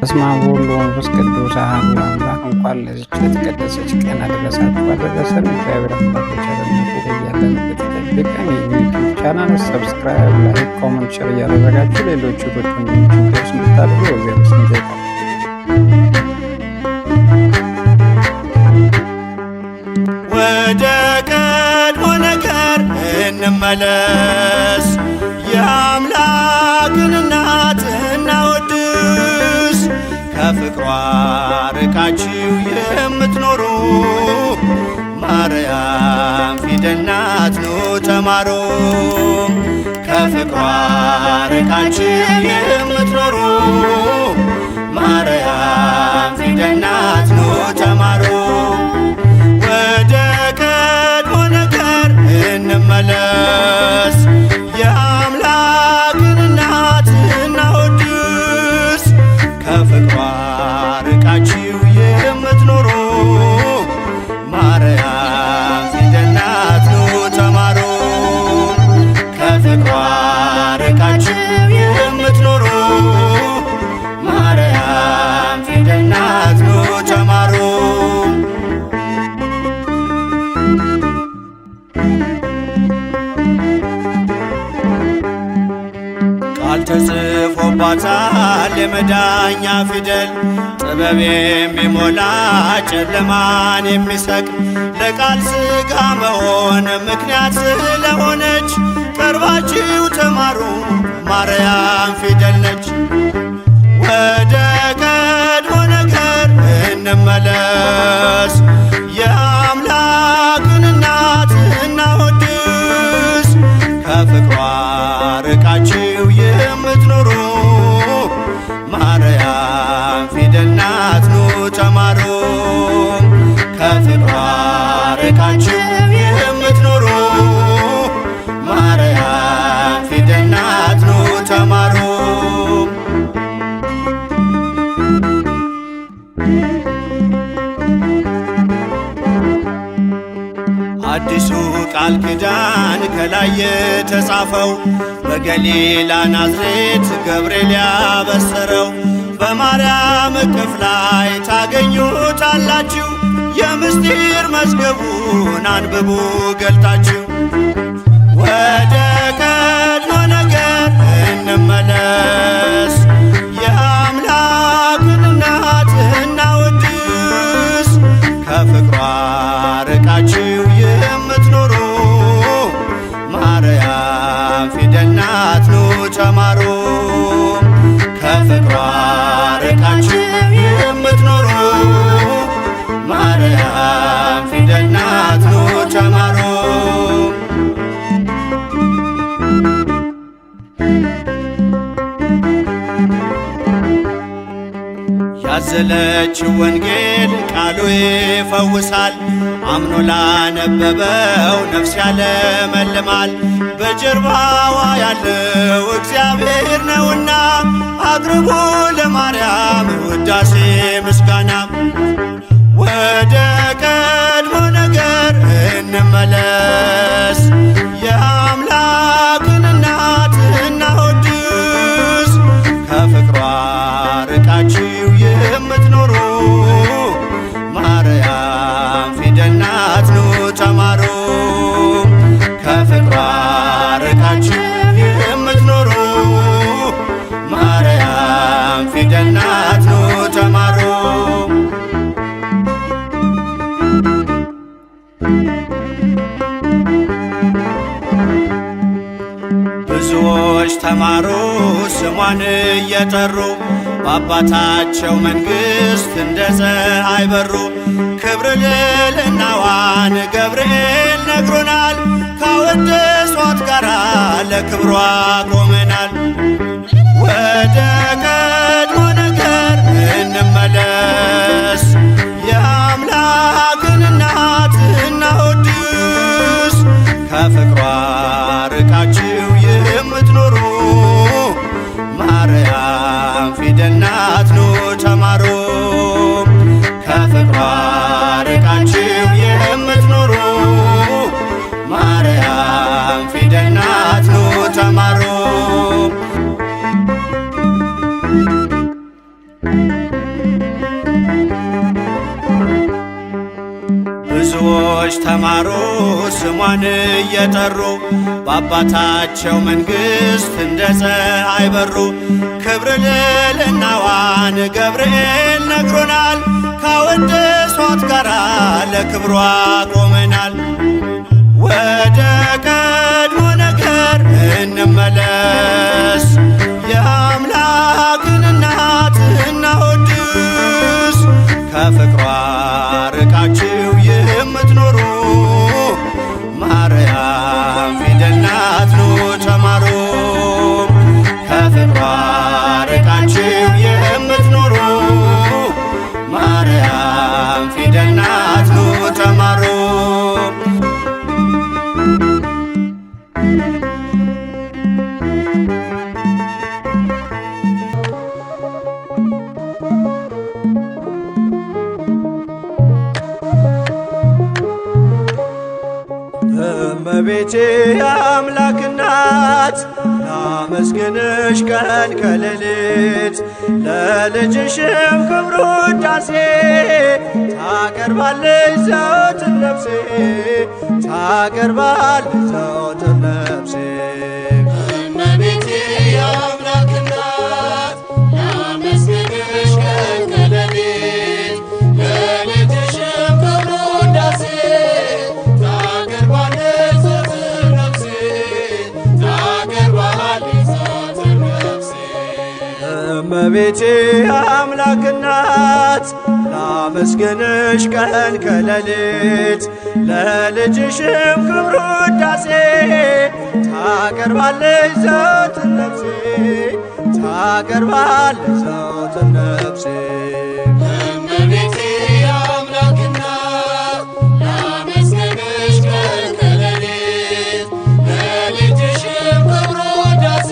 በስመ አብ ወወልድ ወመንፈስ ቅዱስ አሐዱ አምላክ። እንኳን ለዚች ለተቀደሰች ቀን አደረሳችሁ አደረሰን። እግዚአብሔር አምላክ በቸርነቱ በያለንበት ይጠብቀን። የዩቲዩብ ቻናል ሰብስክራይብ፣ ላይክ፣ ኮመንት፣ ሼር እያደረጋችሁ ሌሎች ወንድሞችን ደርስ እንድታደርጉ እግዚአብሔር ስም ይጠይቃል። ወደ ቀድሞ ነገር እንመለስ፣ የአምላክን እናት እናወድስ። ከፍቅሯ ርቃችሁ የምትኖሩ ማርያም ፊደል ናት ኑ ተማሩ። ከፍቅሯ ርቃችሁ የምትኖሩ ማርያም ፊደል ናት ኑ ተማሩ። ወደ ቀድሞ ነገር እንመለስ፣ የአምላክን እናት እናወድስ። ከፍቅሯ ርቃችሁ የምትኖሩ ማርያም ፊደል ናት ኑ ተማሩ። ከፍቅሯ ርቃችሁ የምትኖሩ ማርያም ፊደል ናት ኑ ተማሩ። ቃል ተጽፎባታል የመዳኛ ፊደል፣ ጥበብ የሚሞላ ጨለማን የሚሰቅ ለቃል ሥጋ መሆን ምክንያት ስለሆነች ቀርባችሁ ተማሩ ማርያም ፊደል ነች። ወደ ቀድሞ ነገር እንመለስ፣ የአምላክን እናት እናወድስ። ከፍቅሯ ርቃችሁ የምትኖሩ ማርያም ፊደል ናት ኑ ተማሩ። ከፍቅሯ ርቃችሁ የምትኖሩ ማርያም ፊደል ናት ኑ ተማሩ። አዲሱ ቃል ኪዳን ከላይ የተጻፈው በገሊላ ናዝሬት ገብርኤል ያበሰረው፣ በማርያም እቅፍ ላይ ታገኙታላችሁ። የምስጢር መዝገቡን አንብቡ ገልጣችሁ። ወደ ቀድሞ ነገር እንመለስ፣ የአምላክን እናት እናወድስ። ከፍቅሯ ርቃችሁ የምትኖሩ ማርያም ፊደል ናት ኑ ተማሩ። ከፍቅሯ ርቃችሁ የምትኖሩ ማርያም ፊደል ናት ኑ ተማሩ። ያዘለችው ወንጌል ቃሉ ይፈውሳል፣ አምኖ ላነበበው ነፍስ ያለመልማል። በጀርባዋ ያለው እግዚአብሔር ነውና አቅርቡ ለማርያም ውዳሴ ምስጋና። ወደ ቀድሞ ነገር እንመለስ፣ የአምላክን እናት እናወድስ። ከፍቅሯ ርቃችሁ የምትኖሩ ማርያም ፊደል ናት ኑ ተማሩ። ከፍቅሯ ርቃችሁ የምትኖሩ ማርያም ፊደል ናት ኑ ተማሩ። ብዙዎች ተማሩ ስሟን እየጠሩ በአባታቸው መንግሥት እንደ ፀሐይ በሩ። ክብር ልዕልናዋን ገብርኤል ነግሮናል፣ ካወደሷት ጋራ ለክብሯ ቆመናል። ወደ ቀድሞ ነገር እንመለስ፣ የአምላክን እናት እናወድስ። ከፍቅሯ ርቃችሁ የምትኖሩ ማርያም ፊደል ናት ኑ ተማሩ። ከፍቅሯ ርቃችሁ የምትኖሩ ማርያም ፊደል ናት ኑ ተማሩ። ስሟን እየጠሩ በአባታቸው መንግሥት እንደ ፀሐይ በሩ። ክብር ልዕልናዋን ገብርኤል ነግሮናል፣ ካወደሷት ጋራ ለክብሯ ቆመናል። ወደ ቀድሞ ነገር እንመለስ፣ የአምላክን እናት እናወድስ። ከፍቅሯ ርቃችሁ የምትኖሩ ማርያም ፊደል ናት ኑ ተማሩ። ከፍቅሯ ርቃችሁ የምትኖሩ ማርያም ፊደል ናት ኑ ተማሩ። እመቤቴ የአምላክ እናት ላመስግንሽ ቀን ከሌሊት፣ ለልጅሽም ክብር ውዳሴ ታቀርባለች ዘወትር ነፍሴ፣ ታቀርባለች ዘወትር ነፍሴ። እመቤቴ የአምላክ እናት ላመስግንሽ ቀን ከሌሊት፣ ለልጅሽም ክብር ውዳሴ እመቤቴ የአምላክ እናት ላመስግንሽ ቀን ከሌሊት፣ ለልጅሽም ክብር ውዳሴ ታቀርባለች ዘወትር ነፍሴ፣ ታቀርባለች ዘወትር ነፍሴ። እመቤቴ የአምላክ እናት ላመስግንሽ ቀን ከሌሊት፣ ለልጅሽም ክብር ውዳሴ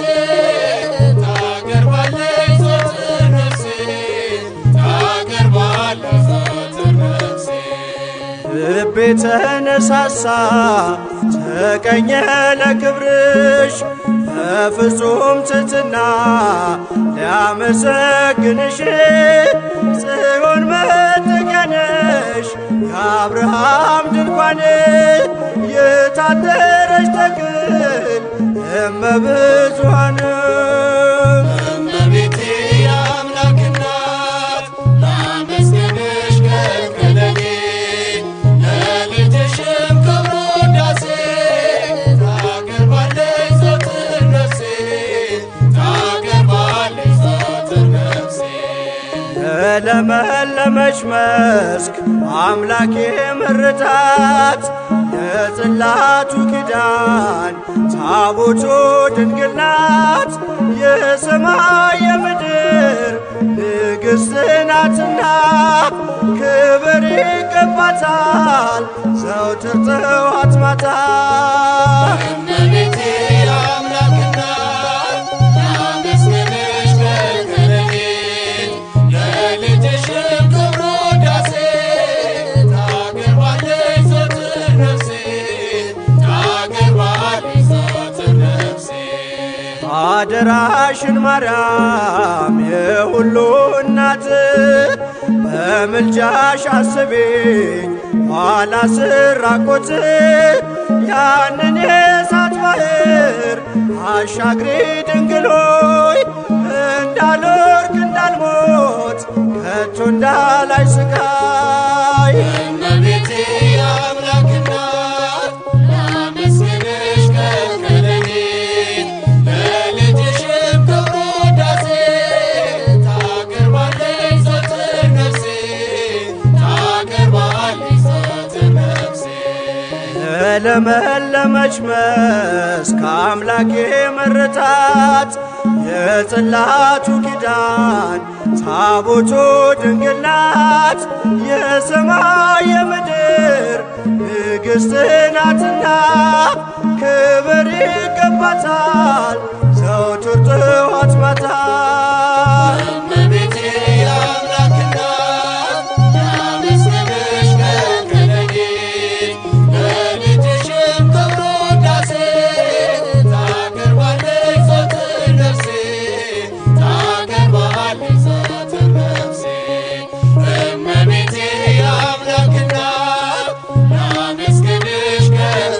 ልቤ ተነሳሳ ተቀኘ ለክብርሽ፣ በፍጹም ትሕትና ሊያመሰግንሽ። ጽዮን መጠጊያ ነሽ የአብርሃም ድንኳን፣ የታደረች ተክል እመብዙኃን። እመቤቴ የአምላክ እናት ላመስግንሽ ቀን ከሌሊት፣ ለልጅሽም ክብር ውዳሴ ታቀርባለች ዘወትር ነፍሴ፣ ታቀርባለች ዘወትር ነፍሴ። የለመለመች መስክ አምላኬ መረጣት፣ የጽላቱ ኪዳን ታቦቱ ድንግል ናት። የሰማይ የምድር ንግሥት ናትና ክብር ይገባታል ዘወትር ጠዋት ማታ። እመቤቴ የአምላክ እናት ላመስግንሽ ቀን ከሌሊት፣ ለልጅሽም ክብር ውዳሴ ታቀርባለች ዘወትር ነፍሴ፣ ታቀርባለች ዘወትር ነፍሴ። አደራሽን ማርያም የሁሉ እናት፣ በምልጃሽ አስቤኝ ኋላ ስራቆት። ያንን የእሳት ባሕር አሻግሪ ድንግል ሆይ፣ እንዳልወድቅ እንዳልሞት ከቶ እንዳላይ ስቃይ። እመቤቴ የአምላክ እናት ላመስግንሽ ቀን ከሌሊት፣ ለልጅሽም ክብር ውዳሴ ታቀርባለች ዘወትር ነፍሴ፣ ታቀርባለች ዘወትር ነፍሴ። የለመለመች መስክ አምላኬ መረጣት፣ የጽላቱ ኪዳን ታቦቱ ድንግል ናት። የሰማይ የምድር ንግሥት ናትና ክብር ይገባታል ዘወትር ጠዋት ማታ። እመቤቴ የአምላክ እናት ላመስግንሽ ቀን ከሌሊት፣ ለልጅሽም ክብር ውዳሴ ታቀርባለች ዘወትር ነፍሴ፣ ታቀርባለች ዘወትር ነፍሴ። እመቤቴ የአምላክ እናት ላመስግንሽ ቀን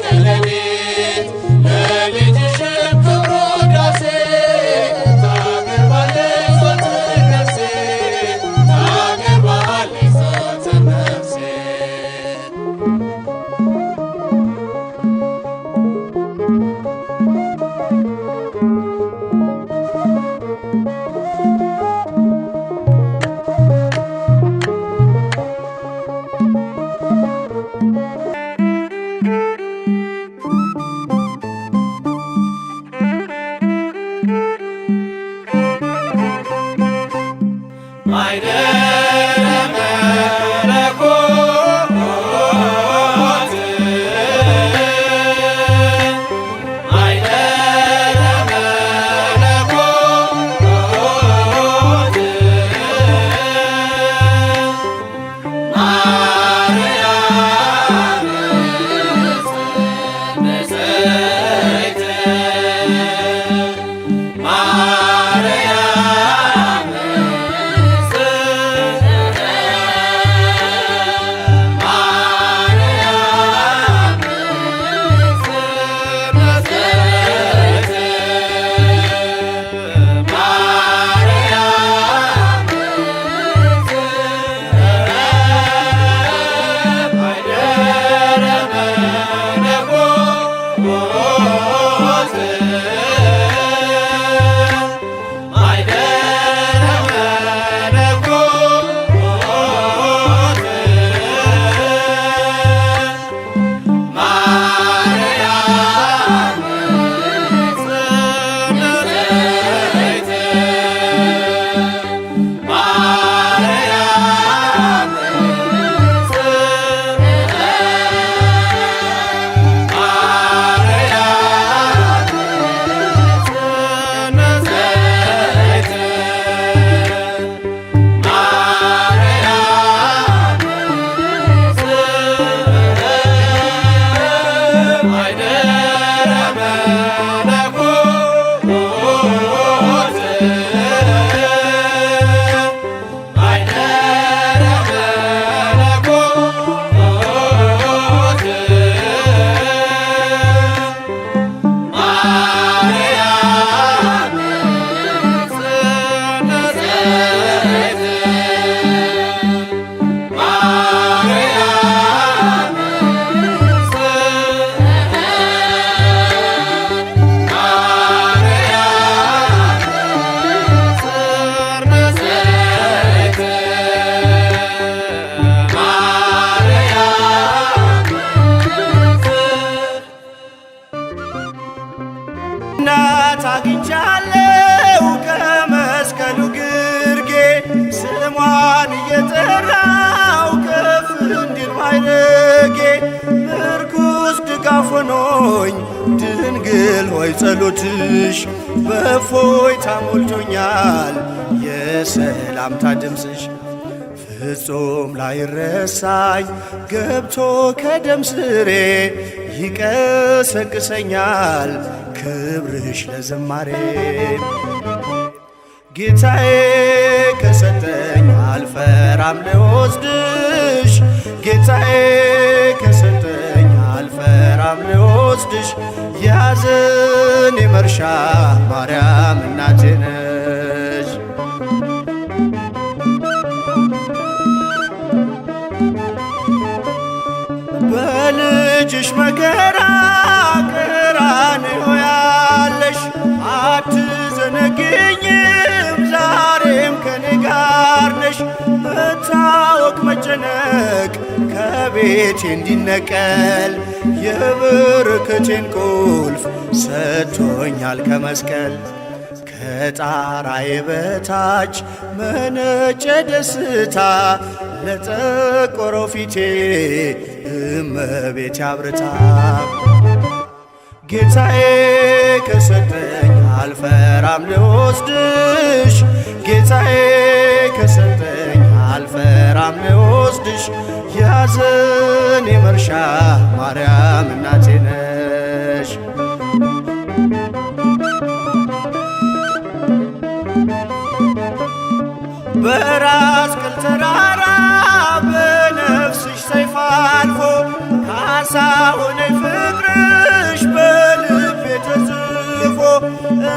ማይደረ መለኮት ማይደረ መለኮት ማርያም ጸነሰት ማርያም እናት አግኝቻለሁ ከመስቀሉ ግርጌ ስሟን እየጠራው ከፍ እንዲል ማይረጌ ምርኩስ ድጋፍ ሆኖኝ ድንግል ሆይ ጸሎትሽ በእፎይታ ሞልቶኛል የሰላምታ ድምፅሽ ፍጹም ላይረሳኝ ገብቶ ከደም ስሬ ይቀሰቅሰኛል ክብርሽ ለዝማሬ ጌታዬ ከሰጠኝ አልፈራም ልወስድሽ ጌታዬ ከሰጠኝ አልፈራም ልወስድሽ ያዘን የመርሻ ማርያም እናቴ ነሽ በልጅሽ መከራ ቀራንዮ ያለሽ አትዘነግኝም ዛሬም ከኔ ጋር ነሽ መታወክ መጨነቅ ከቤቴ እንዲነቀል የበረከቴን ቁልፍ ሰጥቶኛል ከመስቀል ከጣራዬ በታች መነጨ ደስታ ለጠቆረው ፊቴ እመቤቴ አብርታ ጌታዬ ከሰጠኝ አልፈራም ልወስድሽ ጌታዬ ከሰጠኝ አልፈራም ልወስድሽ ያዘን የመርሻ ማርያም እናቴ ነሽ በራስ ቅል ተራራ በነፍስሽ ሰይፍ አልፎ ካሳ ሆነኝ ፍቅርሽ በልቤ ተጽፎ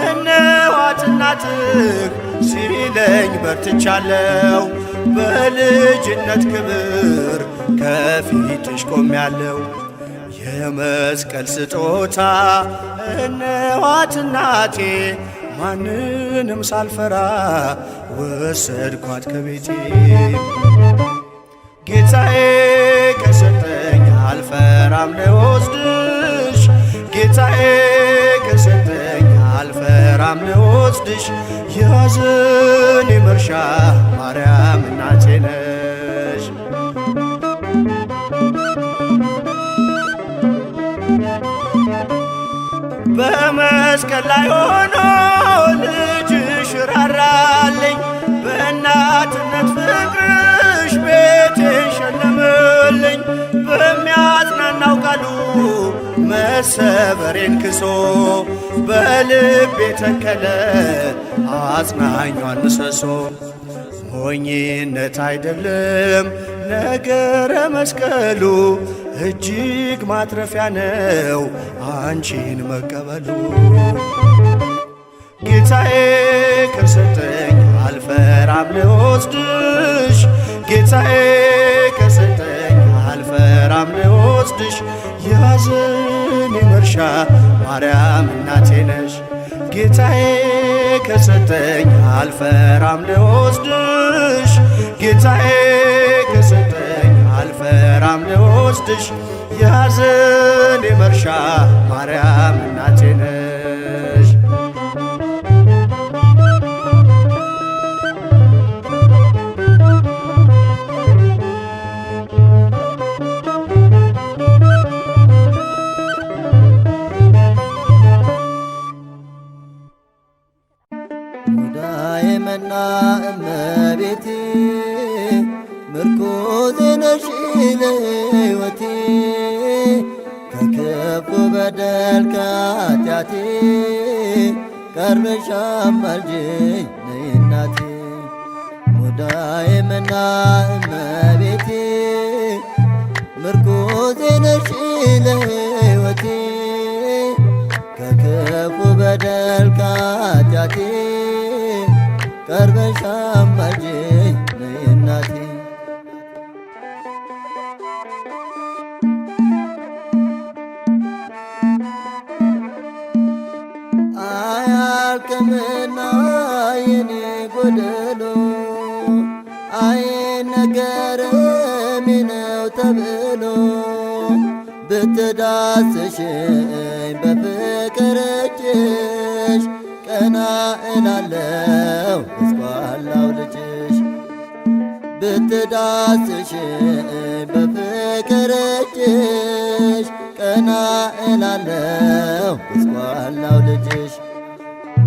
እነኋት እናትህ ሲለኝ በርትቻለሁ በልጅነት ክብር ከፊትሽ ቆሜያለሁ የመስቀል ስጦታ እነኋት እናቴ ማንንም ሳልፈራ ወሰድኳት ከቤቴ ጌታዬ ከሰጠኝ አልፈራም ልወስድሽ ጌታዬ ከሰጠኝ አልፈራም ልወስድሽ የሐዘኔ መርሻ መርሻ ማርያም እናቴ ነሽ። በመስቀል ላይ ሆኖ ልጅሽ ራራልኝ፣ በእናትነት ፍቅርሽ ቤቴን ሸለምልኝ። በሚያጽናናው ቃሉ መሰበሬን ክሶ በልቤ ተከለ አጽናኟን ምሰሶ። ሞኝነት አይደለም ነገረ መስቀሉ፣ እጅግ ማትረፊያ ነው አንቺን መቀበሉ። ጌታዬ ከሰጠኝ አልፈራም ልወስድሽ፣ ጌታዬ ከሰጠኝ አልፈራም ልወስድሽ። የሐዘኔ መርሻ ማርያም እናቴ ነሽ። ጌታዬ ከሰጠኝ አልፈራም ልወስድሽ፣ ጌታዬ ከሰጠኝ አልፈራም ልወስድሽ። የሐዘኔ መርሻ ማርያም እናቴ ነሽ። ሙዳየ መና እመቤቴ ምርኮዜ ነሽ ለሕይወቴ፣ ከክፉ በደል ከኃጢአቴ ቀርበሽ አማልጅኝ ነይ እናቴ። ሙዳየ መና እመቤቴ ምርኮዜ ነሽ ለሕይወቴ፣ ከክፉ በደል ከኃጢአቴ ቀርበሽ አማልጅኝ ነይ እናቴ። አያልቅምና የኔ ጎደሎ አይነገርም ነው ተብሎ፣ ብትዳስሽኝ በፍቅር እጅሽ ቀና እላለው እስኳላው ልጅሽ። ብትዳስሽኝ በፍቅር እጅሽ ቀና እላለው እስኳላው ልጅሽ።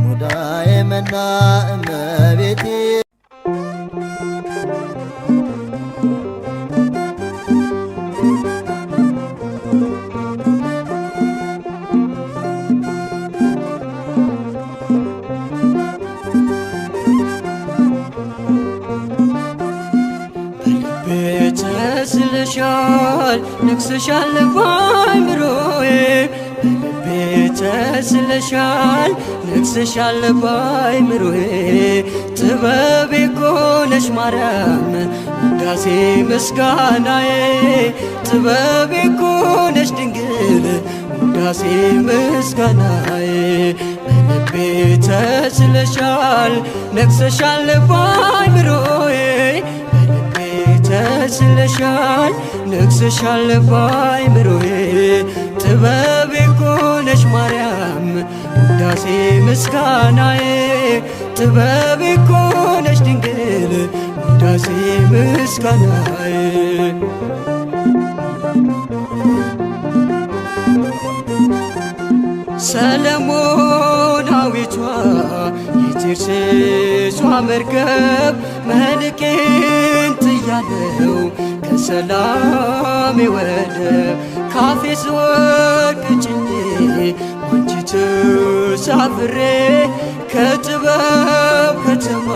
ሙዳየ መና እመቤቴ ተስለሻል ነግሰሻል በአእምሮዬ፣ በልቤ ተስለሻል ነግሰሻል በአእምሮዬ። ጥበቤ እኮ ነሽ ማርያም ውዳሴ ምስጋናዬ፣ ጥበቤ እኮ ነሽ ድንግል ውዳሴ ምስጋናዬ። በልቤ ተስለሻል ነግሰሻል በአእምሮዬ፣ ተስለሻል ነግሰሻል በአእምሮዬ። ጥበቤ እኮ ነሽ ማርያም ውዳሴ ምስጋናዬ፣ ጥበቤ እኮ ነሽ ድንግል ውዳሴ ምስጋናዬ። ሰለሞናዊቷ የቴርሴሷ መርከብ መልቄን ጥያለው ከሰላሜ ወደብ፣ ካፌስ ወርቅ ጭኜ ባንቺ ተሳፍሬ ከጥበብ ከተማ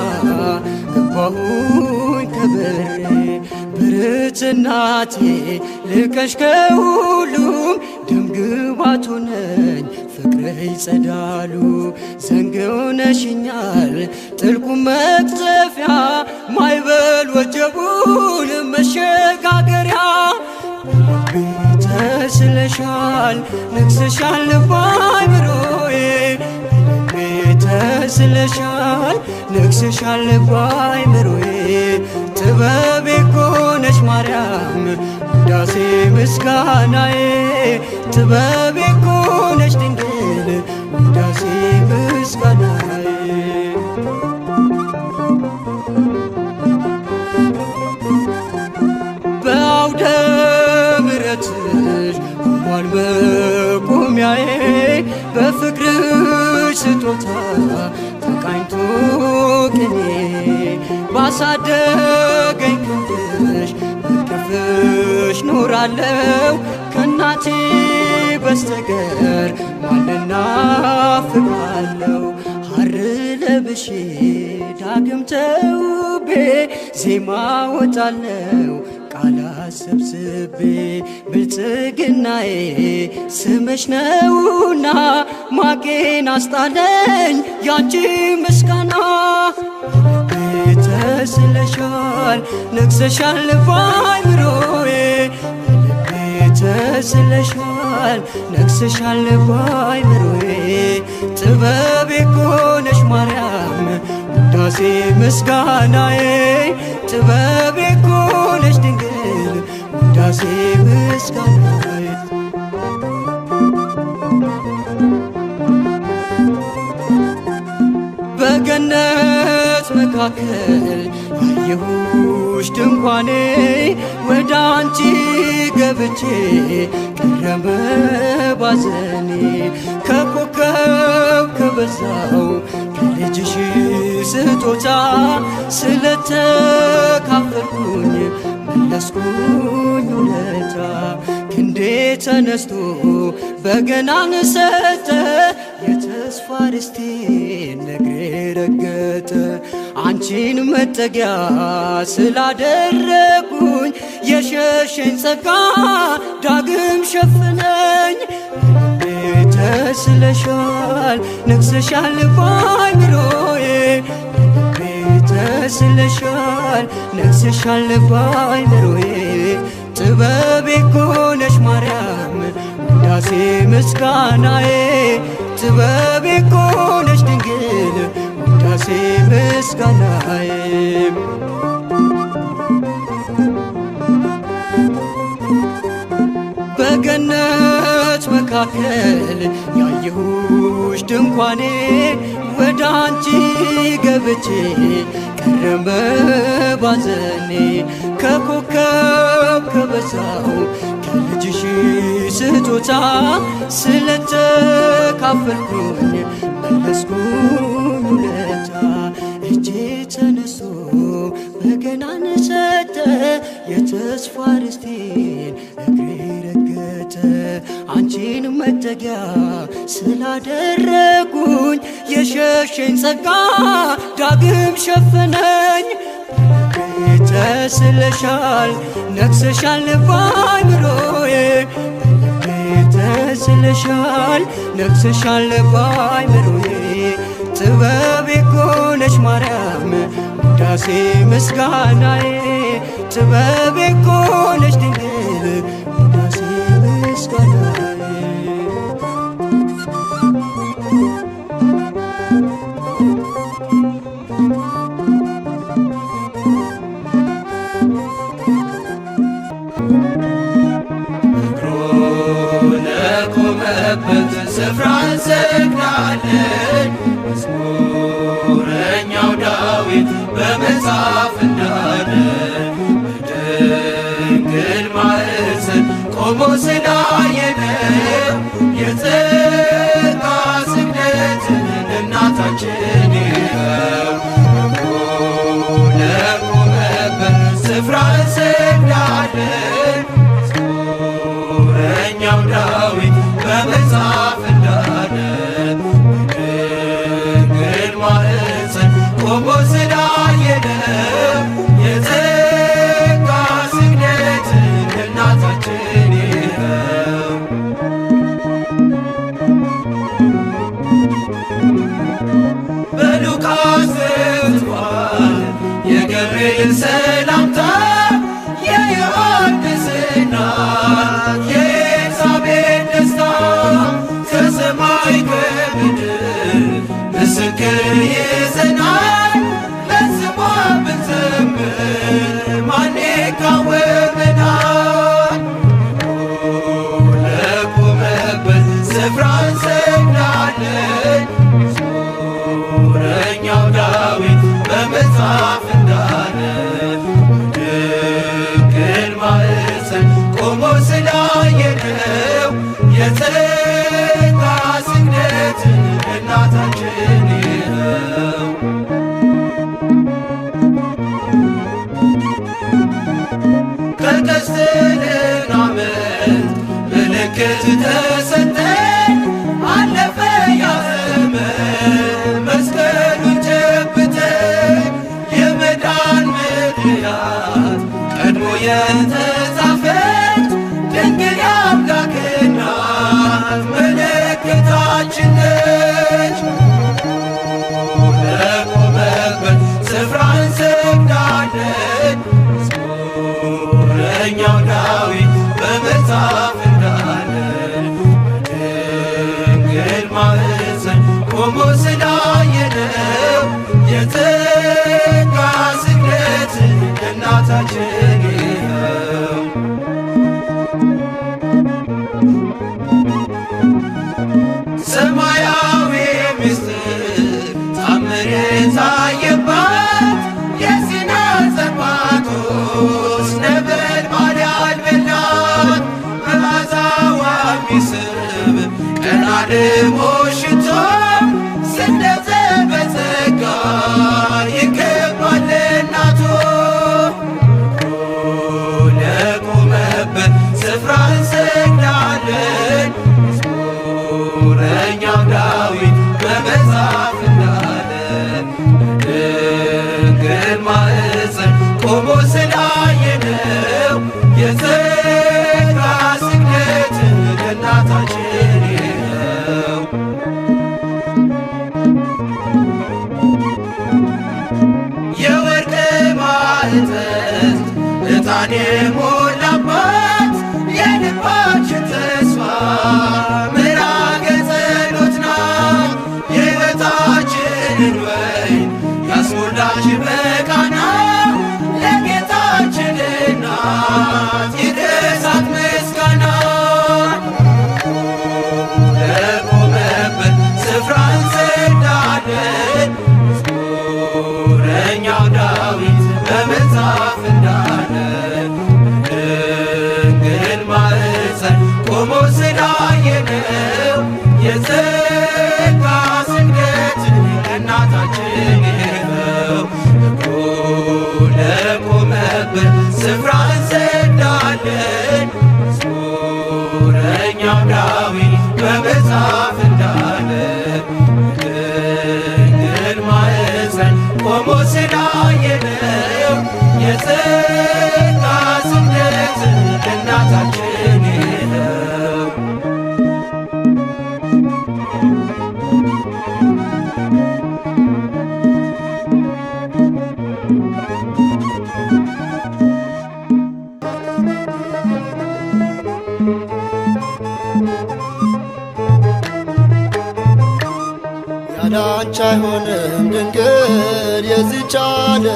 ገባሁኝ ከበሬ። ብርት እናቴ ልቀሽ ከሁሉም ደምግባቱ ነኝ ፍቅርህ ይጸዳሉ። ዘንግ ሆነሽኛል ጥልቁ መቅዘፊያ ማይበል ወጀቡን መሸጋገሪያ። በልቤ ተስለሻል ነግሰሻል በአእምሮዬ፣ በልቤ ተስለሻል ነግሰሻል በአእምሮዬ። ጥበቤ እኮ ነሽ ማርያም ውዳሴ ምስጋናዬ፣ ጥበቤ እኮ ነሽ ድንግል ውዳሴ ምስጋናዬ። ስጦታ ተቃኝቶ ቅኔ ባሳደገኝ ክንድሽ በቅፍሽ ኖራለው ከእናቴ በስተቀር ማንና ፍቃለው ሐር ለብሼ ዳግም ተውቤ ዜማ ወጣለው ቃላት ሰብስቤ ብልጽግናዬ ስምሽ ነውና ማቄን አስጣለኝ ያንቺ ምስጋና ተስለሻል ነግሰሻል በአእምሮዬ ተስለሻል ነግሰሻል በአእምሮዬ ጥበቤ እኮ ነሽ ማርያም ውዳሴ ምስጋናዬ ጥበቤ እኮ ነሽ ድንግል ውዳሴ ምስጋናዬ በገነት መካከል ያየሁሽ ድንኳኔ ወደ አንቺ ገብቼ ቀረበ ባዘኔ ከኮከብ ከበዛው ከልጅሽ ስጦታ ስለተካፈልኩኝ መለስኩኝ ውለታ ክንዴ ተነስቶ በገናን ሰጠ የተስፋ ርስቴን ነግሬ ረገጠ አንቺን መጠጊያ ስላደረጉኝ የሸሸኝ ጸጋ ዳግም ሸፍነኝ ተስለሻል ነግሰሻል በአእምሮዬ ተስለሻል ነግሰሻል በአእምሮዬ ጥበቤ እኮ ነሽ ማርያም ውዳሴ ምስጋናዬ ጥበቤ እኮ ነሽ ድንግል ውዳሴ ምስጋናዬ በገነት መካከል ያየሁሽ ድንኳኔ ወደ አንቺ ገብቼ ቀረበ ባዘኔ ከኮከብ ከበዛው ከልጅሽ ስጦታ ስለተካፈልኩኝ መለስኩኝ ውለታ እጄ ተነስቶ በገናን ሰጠ የተስፋ ርስቴን እግሬ ረገጠ አንቺን መጠጊያ ስላደረጉኝ የሸሸኝ ጸጋ ዳግም ሸፈነኝ ተስለሻል ነግሰሻል በአእምሮዬ ተስለሻል ነግሰሻል በአእምሮዬ ጥበቤ እኮ ነሽ ማርያም ውዳሴ ምስጋናዬ ጥበቤ እኮ ነሽ ድንግል ውዳሴ ምስጋናዬ ለቆመበት ስፍራ እንሰግዳለን መዝሙረኛው ዳዊት በመጽሐፍ እንዳለ በድንግል ማኅፀን ቆሞ ስላየነው የጸጋ ስግደትን እናታችን ይኸው ለቆመበት ስፍራ እንሰግዳለን መዝሙረኛው ዳዊት በመጽሐፍ እንዳለ በድንግል ማኅፀን ቆሞ ስላየነው የጸጋ ስግደትን እናታችን ይኸው በሉቃስ ዘግቷል የገብርኤል ሰላምታ የዮሐንስ እናት የኤልሳቤጥ ደስታ ከሰማይ ከምድር ምስክር ይዘናል ለስሟ ብንዘምር ማን ይቃወመናል? ለቆመበት ስፍራ እንሰግዳለን መዝሙረኛው ዳዊት በመጽሐፍ እንዳለ በድንግል ማኅፀን ቆሞ ስላየነው የጸጋ ስግደትን እናታችን የተጻፈች ድንግል የአምላክ እናት ምልክታችን ነች። ለቆመበት ስፍራ እንሰግዳለን። መዝሙረኛው ዳዊት በመጽሐፍ እንዳለ በድንግል ማኅፀን ቆሞ ስላየነው የጸጋ ስግደት እናታችን ይኸው። ሰማያዊ ምስጢር ታምር የታየባት የሲና ጸባቶስ ነበልባል ያልበላት መዓዛዋ የሚስብ ቀና ደሞ ሽቶ ስደተ በጸጋ ይገባል እናቱ። ለቆመበት ስፍራ እንሰግዳለን። መዝሙረኛው ዳዊት በመጽሐፍ እንዳለ በድንግል ማኅፀን ቆሞ ስላየነው የጸጋ ስግደት ለእናታችን ይኸው። የወርቅ ማዕጠንት ዕጣን የሞላባት የልባችን ተስፋ ምዕራገ ጸሎት ናት። የሕይወታችንን ወይን ያስሞላች በቃና ለጌታችን እናት ይድረሳት ምስጋና። ለቆመበት ስፍራ እንሰግዳለን። መዝሙረኛው ዳዊት በመጽሐፍ እንዳለ በድንግል ማኅፀን ቆሞ ስላየነው የጸጋ ስግደት እናታችን ይኸው። ለቆመበት ስፍራ እንሰግዳለን። መዝሙረኛው ዳዊት በመጽሐፍ እንዳለ በድንግል ማኅፀን ቆሞ ስላየነው የጸጋ ስግደት እናታችን ይኸው። ያላንቺ አይሆንም ድንግል የዚች ዓለም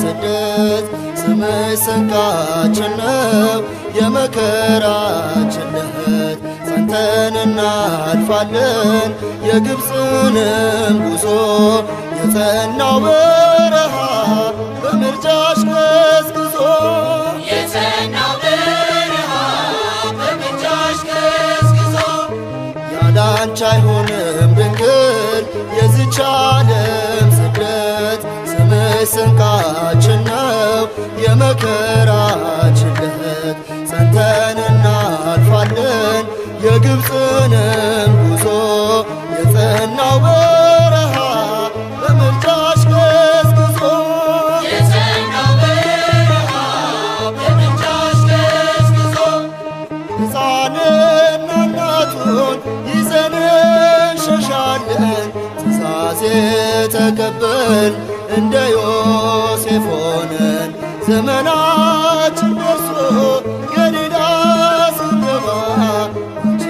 ስደት፣ ስምሽ ስንቃችን ነው የመከራችን ዕለት። ጸንተን እናልፋለን የግብፅንም ጉዞ፣ የጸናው በረሃ በምልጃሽ ገስግሶ። የጸናው በረሃ በምልጃሽ ገስግሶ። ያላንቺ አይሆንም ድንግል የዚች ዓለም ስደት፣ ስምሽ ስንቃችን ነው የመከራችን ዕለት። ጸንተን እናልፋለን የግብፅንም ጉዞ፣ የጸናው በረሃ በምልጃሽ ገስግሶ። የጸናው በረሃ በምልጃሽ ገስግሶ። ሕፃንና እናቱን ይዘን እንሸሻለን፣ ትእዛዝ ተቀበል እንደ ዮሴፍ ሆነን። ዘመናችን ደርሶ ገሊላ ስንገባ አንቺ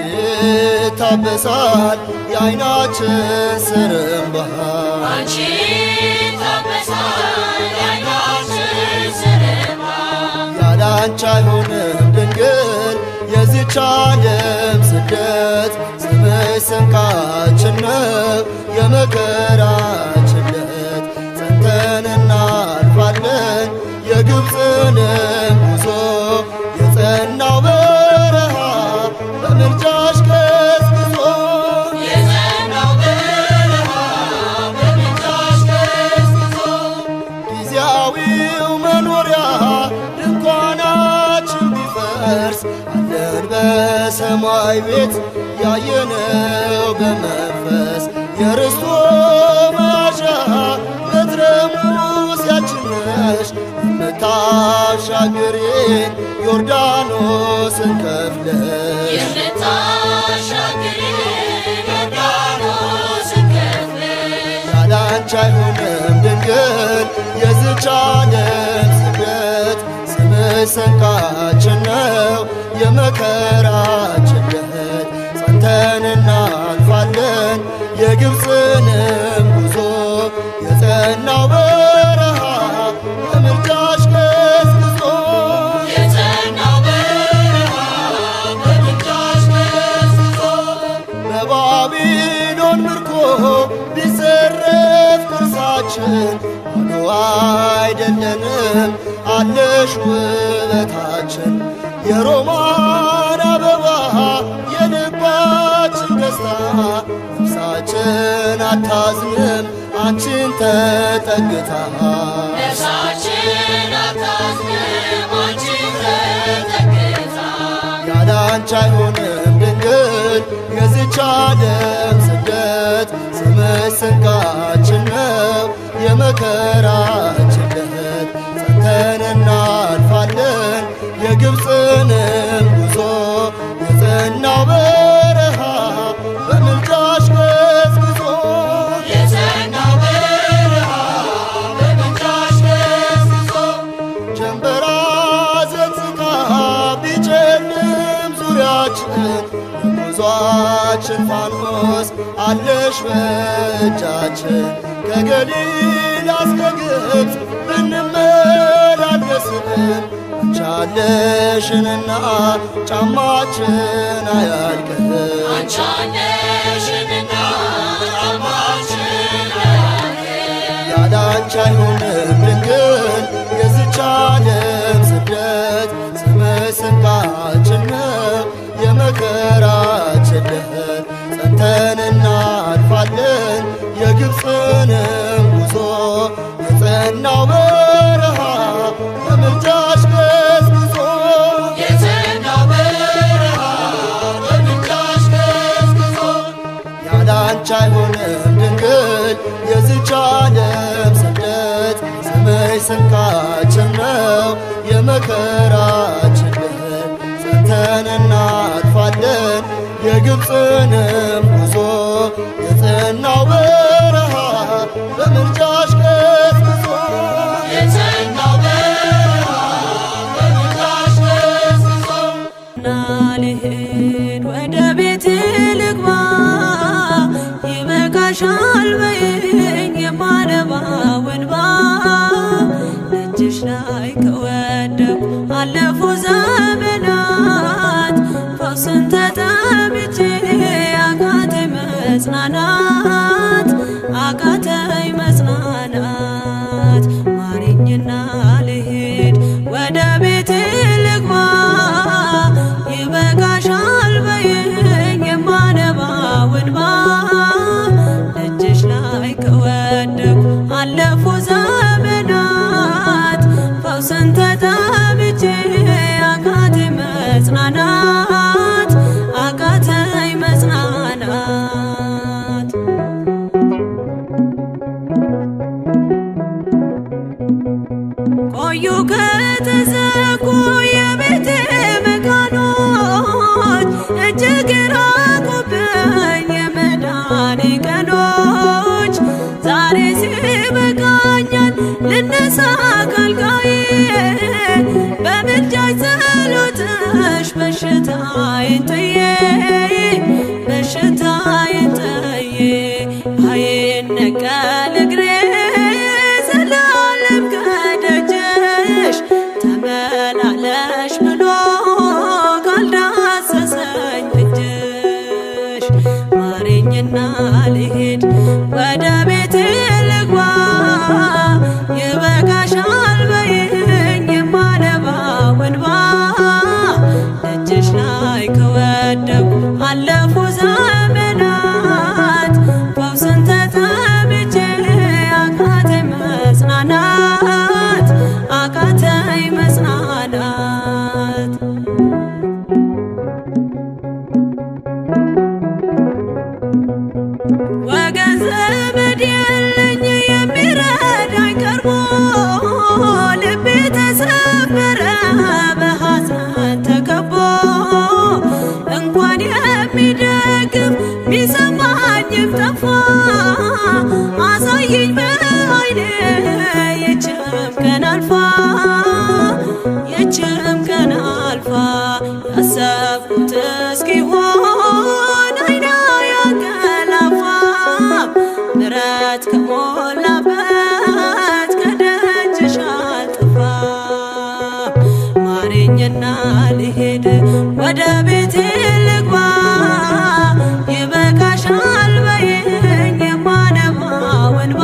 ታበሳል የዓይናችን ስር እንባ። አንቺ ታበሳል የዓይናችን ስር እንባ። ያላንቺ አይሆንም ድንግል የዚች ዓለም ስደት፣ ስምሽ ስንቃችን ነው የመከራችን ዕለት። ጸንተን እናልፋለን የግብፅንም ጉዞ፣ የጸናው በረሃ በምልጃሽ ገስግሶ። የጸናው በረሃ በምልጃሽ ገስግሶ። ጊዜያዊው መኖሪያ ድንኳናችን ቢፈርስ አለን በሰማይ ቤት ያየነው በመንፈስ። የርስቱ መያዣ በትረ ሙሴያችን ነሽ የምታሻግሪን ዮርዳኖስን ከፍለሽ ያላንቺ አይሆንም ድንግል የዝች ዓለም ስደት ስምሽ ስንቃችን ነው የመከራችን ዕለት ጸንተን እናልፋለን የግብፅንም ጉዞ የጸናው በረሃ በምልጃሽ ገስግሶ በባቢሎን ምርኮ ቢዘረፍ ቅርሳችን ባዶ አይደለንም አለሽ ውበታችን የሮማን አበባ የልባችን ደስታ ነፍሳችን አታዝንም አንቺን ተጠግታ ያላንቺ አይሆንም ድንግል የዝች ዓለም ስደት ስምሽ ስንቃችን ነው የመከራችን ዕለት ጸንተን እናልፋለን የግብፅንም ጉዞ የጸናው በረሃ በምልጃሽ ገስግሶ ጀንበራ ዘግዝታ ቢጨልም ዙሪያችን የጉዟችን ፋኖስ አለሽ በእጃችን ከገሊላ እስከ ግብፅ ብንመላለስም አንቻለሽንና ጫማችን አያልቅም ያላንቺ አይሆንም ድንግል የዝች ዓለም ስደት ስምሽ ስንቃችን ነው የመከራችን ዕለት ጸንተን እናልፋለን የግብፅንም ጉዞ የጸናው በረሃ በምልጃሽ ገስግሶ ያላንቺ አይሆንም ድንግል የዝች ዓለም ስደት ስምሽ ስንቃችን ነው የመከራችን ዕለት ጸንተን እናልፋለን የግብፅንም ጉዞ የጸናው በረሃ በምልጃሽ ገስግሶ ልሂድ ወደ ቤት ልግባ ይበቃሻል በይኝ የማነባው እንባ ደጅሽ ላይ ከወደኩ አለፉ ዘመናት ፈውስን ተጠምቼ አቃተኝ መጽናናት አቃተኝ መጽናናት ማሪኝና ልሂድ ወደ ቤት ልግባ ይበቃሻል በይኝ የማነባው እንባ ደጅሽ ላይ ከወደኩ አለፉ ዘመናት ፈውስን ተጠምቼ አቃተኝ መጽናናት አቃተኝ መጽናናት ቆዩ ከተዘጉ የቤቴ መቃኖች እጅግ ራቁብኝ የመዳኔ ቀኖች ዛሬ ሲበቃኛል ልነሳ ካልጋዬ በምልጃሽ ጸሎትሽ በሽታዬን ጥዬ በሽታዬን ጥዬ አይነቀል እግሬ ዘላለም ከደጅሽ ማረኝና ልሄድ ወደ ቤቴ ልግባ ይበቃሻል በይኝ የማነባው እንባ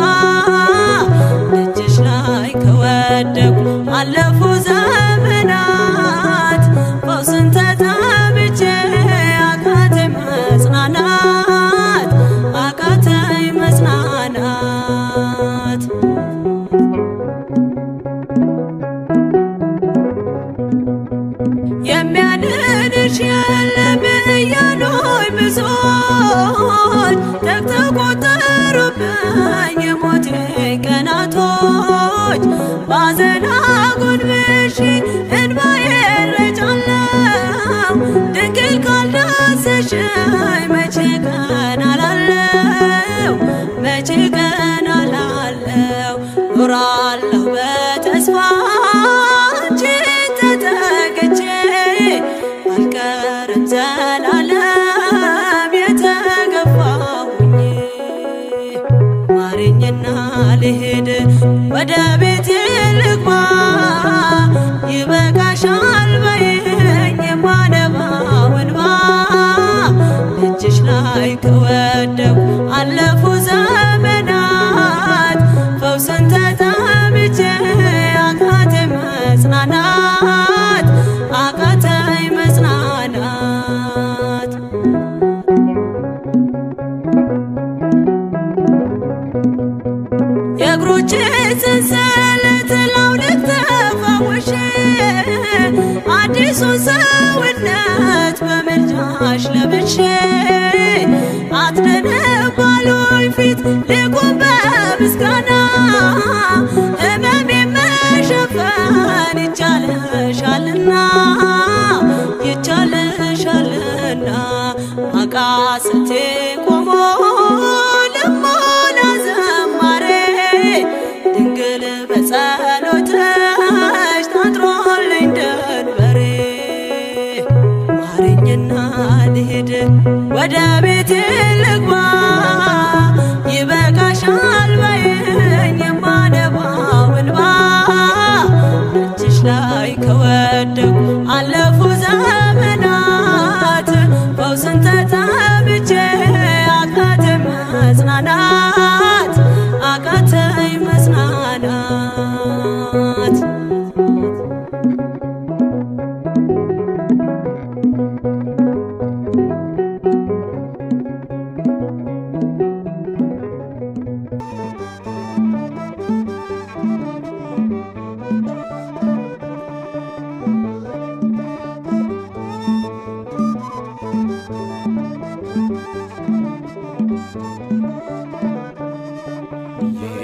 ደጅሽ ላይ ከወደኩ አለፉ ዘመናት ፈውስን ተጠምቼ አቃተኝ መጽናናት አቃተኝ መጽናናት የሚያድንሽ የለም እያሉኝ ብዙዎች ተግተው ቆጠሩብኝ የሞቴ ቀናቶች ባዘን አጎንብሼ እንባዬን ረጫለሁ ድንግል ካልዳሰሽኝ መቼ ቀን አላለው መቼ ቀን አላለው ኖራለሁ በተስፋ አንቺን ተጠግቼ አልቀርም ዘላለም የተገፋሁኝ ማረኝና ልሄድ ወደ ቤቴ ልግባ ይበቃሻል በይኝ የማነባው እንባ እጅሽ ላይ ከወደኩ አለፉ ዘመናት ፈውስን ተጠምቼ አቃተኝ መጽናናት አቃተኝ መጽናናት የእግሮቼ ሰንሰለት ላውልቅ ተፈውሼ አዲሱን ሰውነት በምልጃሽ ለብሼ አትደንቅ ባሉኝ ፊት ልቁም በምስጋና ሕመሜን መሸፈን ይቻልሻልና ይቻልሻልና አቃስቴ ቆሞ ልሞላ ዘማሬ ድንግል በጸሎትሽ ታጥሮልኝ ደንበሬ ማረኝና ልሄድ ወደ ቤቴ ልግባ ይበቃሻል በይኝ የማነባው እንባ እጅሽ ላይ ከወደኩ አለፉ ዘመናት ፈውስን ተጠምቼ አቃተኝ መጽናናት አቃተኝ መጽናናት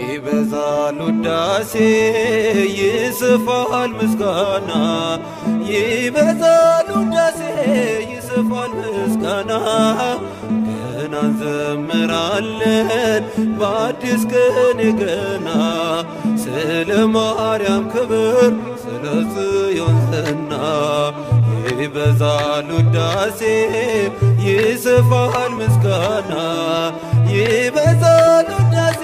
ይበዛል ውዳሴ ይስፋል ምስጋና ይበዛል ውዳሴ ይስፋል ምስጋና ገና እንዘምራለን በአዲስ ቀን ገና ስለ ማርያም ክብር ስለ ጽዮን ዝና ይበዛል ውዳሴ ይስፋል ምስጋና ይበዛል ውዳሴ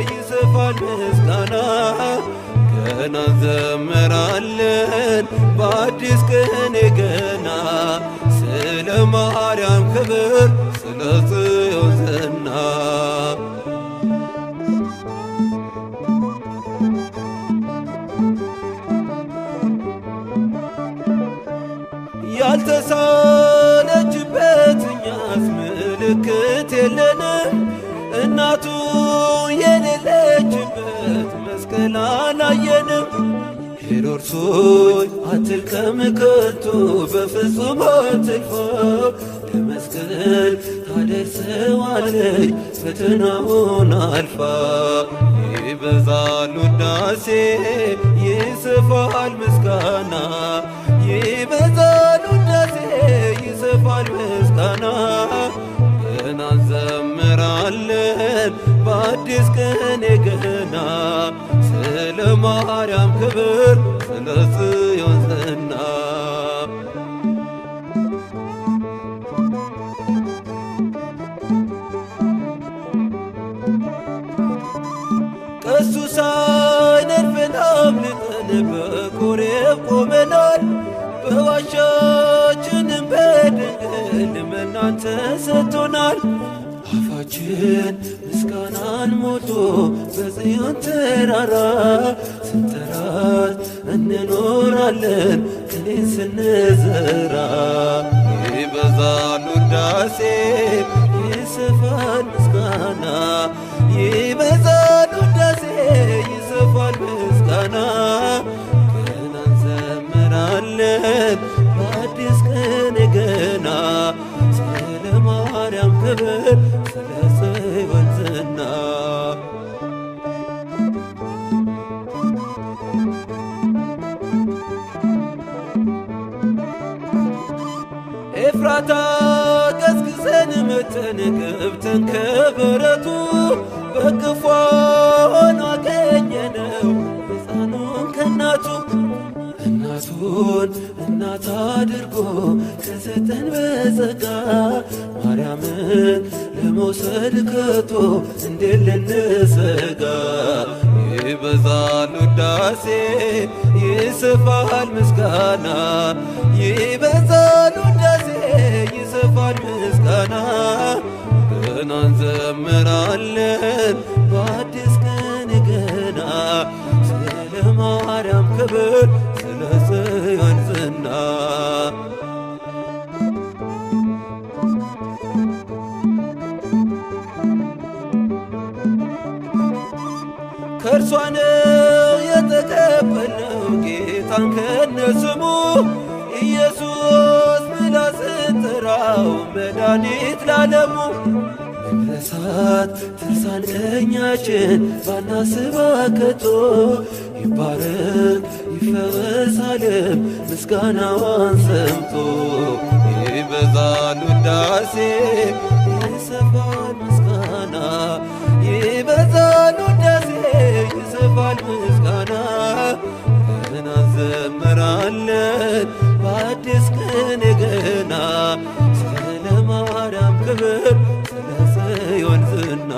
ይስፋል ምስጋና ገና እንዘምራለን በአዲስ ቀን ገና ስለ ማርያም ክብር ስለ ጽዮን ዝና ያልተሳለችበት እኛስ ምልክት የለንም እናቱ የሌለችበት መስቀል አላየንም። ሄሮድስ ሆይ አትልቀም ከቶ በፍጹም አትልፋ ለመስቀል ታደርሰዋለች ፈተናውን አልፋ ይበዛል ውዳሴ ይስፋል ምስጋና ይበዛል ውዳሴ ይስፋል ምስጋና ገና እንዘምራለን በአዲስ ቀን ገና ስለ ማርያም ክብር ስለ ጽዮን ዝና ቀሱ ሳይነድፈን አምልጠን በኮሬብ ቆመናል ዋሻችንን በድንግል መናን ተሰጥቶናል። አፋችን ምስጋናን ሞልቶ በጽዮን ተራራ ስንጠራት እንኖራለን ቅኔን ስንዘራ። ይበዛል ውዳሴ ይሰፋል ምስጋና ይበዛል ውዳሴ ይሰፋል ምስጋና ገና እንዘምራለን በአዲስ ቀን ገና ስለ ማርያም ክብር ስለ ጽዮን ዝና። ኤፍራታ ገስግሰን መተን ገብተን ከበረቱ በክፉ ሆኖ አገኘነው ሕፃኑን ከእናቱ። እናቱን እናት አድርጎ ከሰጠን በጸጋ ማርያምን ለመውሰድ ከቶ እንዴት ልንሰጋ። ይበዛል ውዳሴ ይሰፋል ምስጋና ይበዛል ውዳሴ ይሰፋል ምስጋና ገና እንዘምራለን በአዲስ ቀን ገና ስለ ማርያም ክብር ስለ ጽዮን ዝና። ከእርሷ ነው የተቀበልነው ጌታን ከነስሙ ኢየሱስ ብላ ስንጠራው መድኃኒት ላለሙ። መድረሳት ትርሳን ቀኛችን ባናስባ ከቶ ይባረክ ይፈወስ ዓለም ምስጋናዋን ሰምቶ። ይበዛል ውዳሴ ይሰፋል ምስጋና ይበዛል ውዳሴ ይሰፋል ምስጋና ገና እንዘምራለን በአዲስ ቀን ገና ስለ ማርያም ክብር ስለ ጽዮን ዝና።